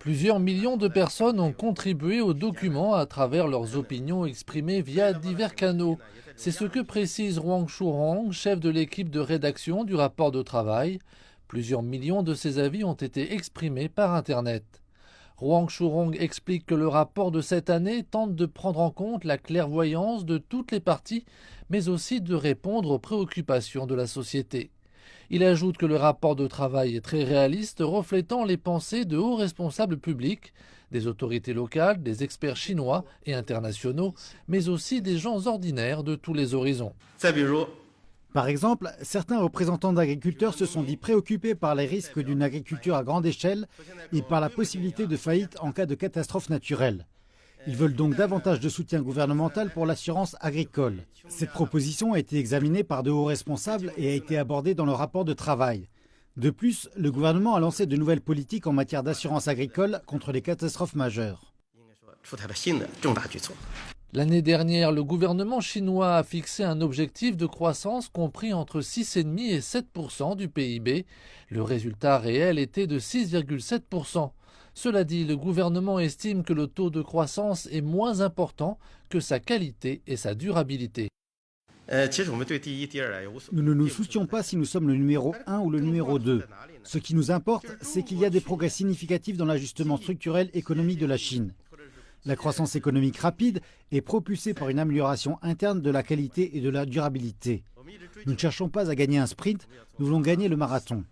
Plusieurs millions de personnes ont contribué au document à travers leurs opinions exprimées via divers canaux. C'est ce que précise Huang Shurong, chef de l'équipe de rédaction du rapport de travail. Plusieurs millions de ces avis ont été exprimés par Internet. Huang Shurong explique que le rapport de cette année tente de prendre en compte la clairvoyance de toutes les parties, mais aussi de répondre aux préoccupations de la société. Il ajoute que le rapport de travail est très réaliste, reflétant les pensées de hauts responsables publics, des autorités locales, des experts chinois et internationaux, mais aussi des gens ordinaires de tous les horizons. Par exemple, certains représentants d'agriculteurs se sont dit préoccupés par les risques d'une agriculture à grande échelle et par la possibilité de faillite en cas de catastrophe naturelle. Ils veulent donc davantage de soutien gouvernemental pour l'assurance agricole. Cette proposition a été examinée par de hauts responsables et a été abordée dans le rapport de travail. De plus, le gouvernement a lancé de nouvelles politiques en matière d'assurance agricole contre les catastrophes majeures. L'année dernière, le gouvernement chinois a fixé un objectif de croissance compris entre 6,5 et 7% du PIB. Le résultat réel était de 6,7%. Cela dit, le gouvernement estime que le taux de croissance est moins important que sa qualité et sa durabilité. Nous ne nous soucions pas si nous sommes le numéro 1 ou le numéro 2. Ce qui nous importe, c'est qu'il y a des progrès significatifs dans l'ajustement structurel économique de la Chine. La croissance économique rapide est propulsée par une amélioration interne de la qualité et de la durabilité. Nous ne cherchons pas à gagner un sprint, nous voulons gagner le marathon.